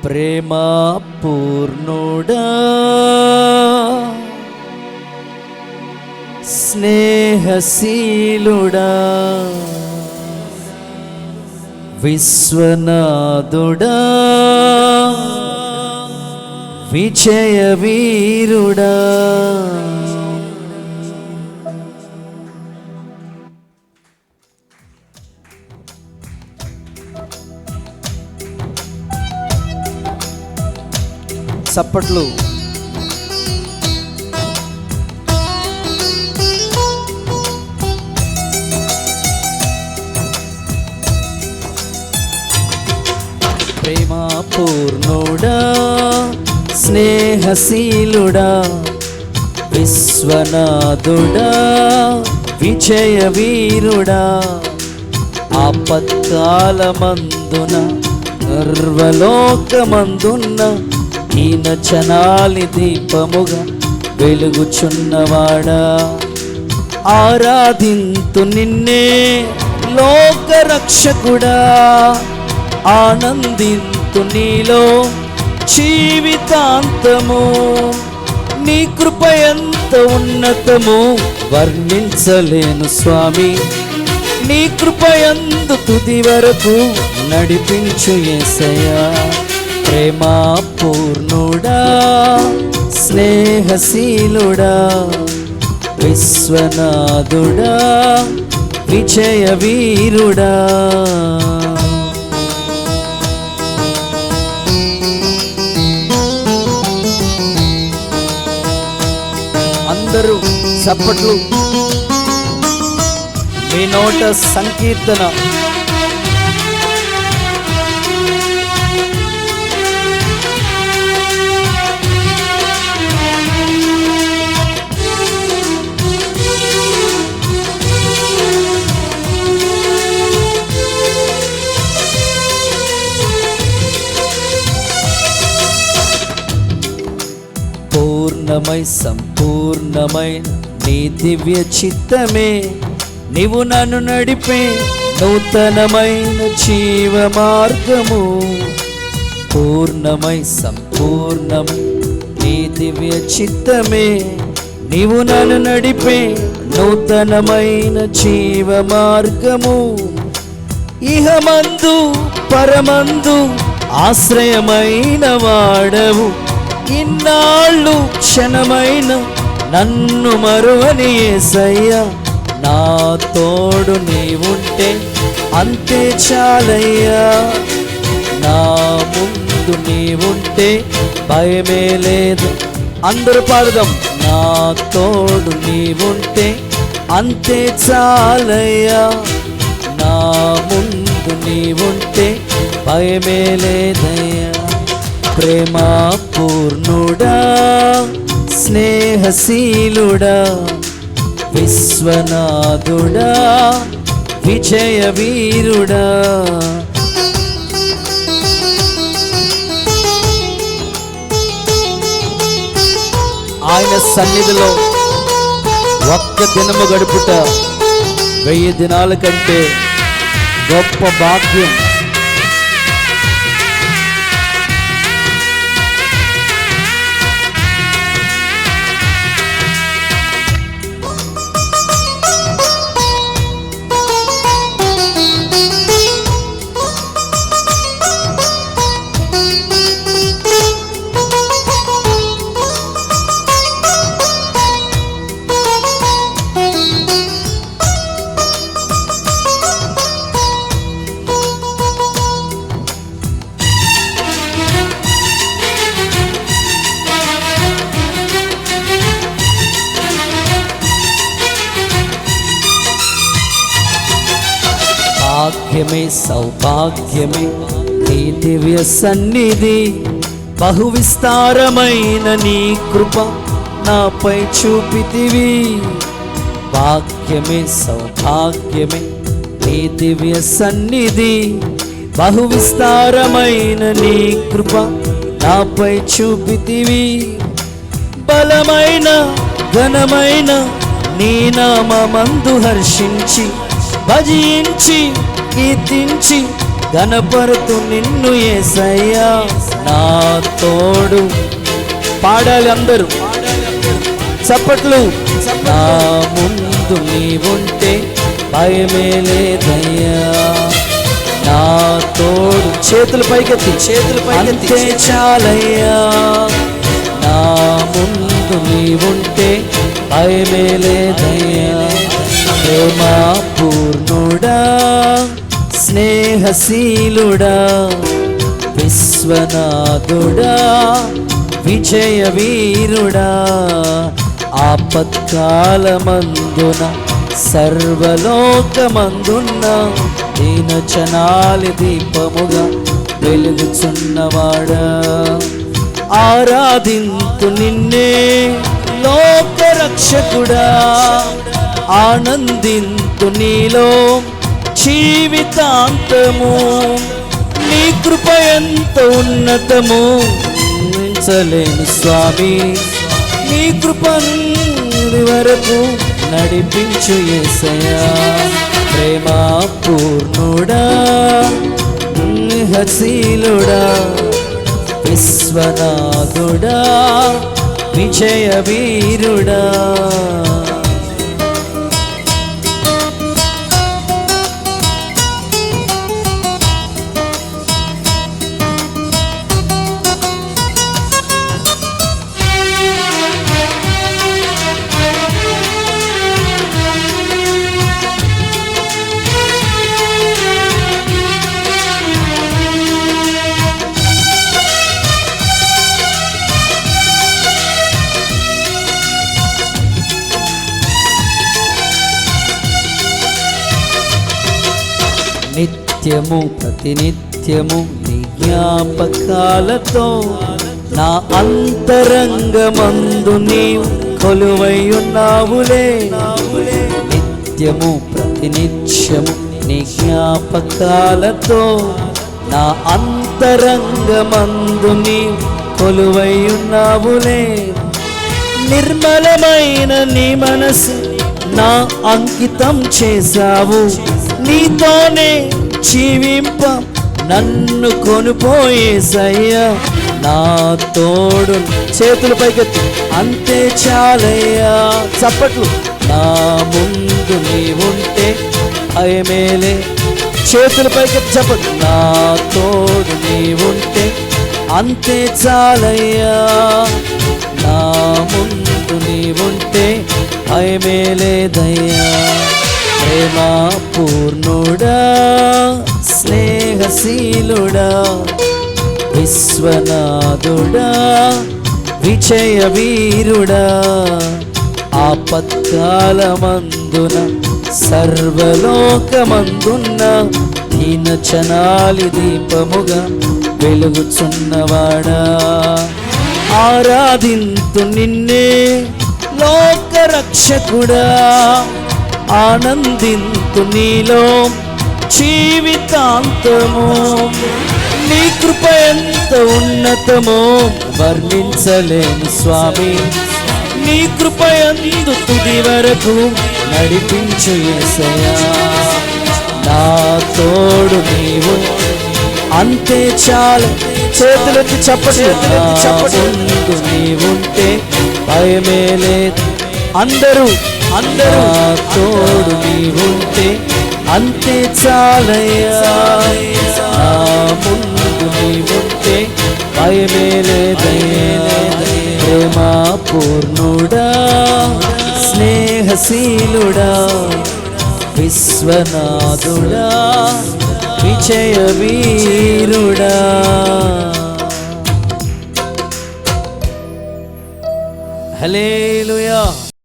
ప్రేమా పూర్ణుడా స్నేహశీలుడా విశ్వనాథుడా విజయవీరుడా చప్పట్లు. ప్రేమా పూర్ణుడా స్నేహశీలుడా విశ్వనాథుడా విజయవీరుడా ఆపత్కాలమందున గర్వలోకమందున్న హీనచనాలి దీపముగా వెలుగుచున్నవాడా ఆరాధింతు నిన్నే లోకరక్షకుడా ఆనందింతు నీలో జీవితాంతము నీ కృప ఎంత ఉన్నతము వర్ణించలేను స్వామి నీ కృప యందు తుది వరకు నడిపించు యేసయ్యా ప్రేమా పూర్ణుడా స్నేహశీలుడా విశ్వనాథుడా విజయవీరుడా అందరూ చప్పట్లు. మీ నోట సంకీర్తన. పూర్ణమై సంపూర్ణమై నీ దివ్య చిత్తమే నీవు నన్ను నడిపే నూతనమైన జీవ మార్గము పూర్ణమై సంపూర్ణమై నీ దివ్య చిత్తమే నీవు నన్ను నడిపే నూతనమైన జీవ మార్గము ఇహమందు పరమందు ఆశ్రయమైన వాడవు ఇన్నాళ్ళు క్షణమైన నన్ను మరువని యేసయ్యా నా తోడు నీవుంటే అంతే చాలయ్యా నా ముందు నీవుంటే భయమే లేదు. అందరూ పాడదాం. నా తోడు నీవుంటే అంతే చాలయ్యా నా ముందు నీవుంటే భయమే లేదయ్యా ప్రేమా పూర్ణుడా స్నేహశీలుడా విశ్వనాథుడా విజయవీరుడా ఆయన సన్నిధిలో ఒక్క దినము గడుపుట 1000 దినాల కంటే గొప్ప భాగ్యం. భాగ్యమే సౌభాగ్యమే నీ దివ్య సన్నిధి బహు విస్తారమైన నీ కృప నాపై చూపితివి భాగ్యమే సౌభాగ్యమే నీ దివ్య సన్నిధి బహు విస్తారమైన నీ కృప నాపై చూపితివి బలమైన ఘనమైన నీ నామమందు హర్షించి భజించి కీర్తించి గణపరుతు నిన్ను యేసయ్యా నా తోడు. పాడాలి అందరూ చప్పట్లు. నా ముందు నీవుంటే భయమే లేదయ్యా, నా తోడు. చేతులు పైకెత్తి అంతే చాలయ్యా, నా ముందు నీవుంటే భయమే లేదయ్యా. ప్రేమా పూర్ణుడా, స్నేహశీలుడా, విశ్వనాథుడా, విజయ వీరుడా, ఆపత్కాలమందున సర్వలోకమందున్న దీనజనాలి దీపముగా వెలుగుచున్నవాడా. ఆరాధింతు నిన్నే లోకరక్షకుడా, ఆనందింతు నీలో జీవితాంతము. నీ కృప ఎంత ఉన్నతము వర్ణించలేను స్వామి, నీ కృపను వరకు నడిపించు యేసయ్యా. ప్రేమా పూర్ణుడా, స్నేహశీలుడా, విశ్వనాథుడా, విజయ వీరుడా. నిత్యము ప్రతినిత్యము నీ జ్ఞాపకాలతో నా అంతరంగమందు నీవు కొలువై ఉన్నావులే. నిత్యము ప్రతినిత్యము నీ జ్ఞాపకాలతో నా అంతరంగమందు నీవు కొలువై ఉన్నావులే. నిర్మలమైన నీ మనసు నా అంకితం చేశావు, నీతోనే జీవింప నన్ను కొనుపోయేసయ్యా. నా తోడు. చేతుల పైకెత్తి అంతే చాలయ్యా. చప్పట్లు. నా ముందు నీవుంటే భయమేలే. చేతుల పైకెత్తి చప్పట్లు. నా తోడు నీవుంటే అంతే చాలయ్యా, నా ముందు నీవుంటే భయమేలేదయ్యా. ప్రేమా పూర్ణుడా, స్నేహశీలుడా, విశ్వనాథుడా, విజయ వీరుడా, ఆపత్కాలమందున సర్వలోకమందున్న దీనజనాలి దీపముగా వెలుగుచున్నవాడా. ఆరాధింతు నిన్నే లోకరక్షకుడా, ఆనందింతు నీలో జీవితాంతము. నీ కృప ఎంత ఉన్నతమో వర్ణించలేను స్వామి, నీ కృప యందు తుది వరకు నడిపించు యేసయ్యా. నా తోడు నీవు అంతే చాలు. చేతులెత్తి చప్పట్లు. ముందు నీవుంటే భయమే లేదు. అందరూ అందరూ తోడు నీవుంటే అంతే చాలయ్యా. నా ముందు నీవుంటే భయమే లేదయ్యా. ప్రేమా పూర్ణుడా, స్నేహశీలుడా, విశ్వనాథుడా, విజయ వీరుడా. హల్లెలూయా.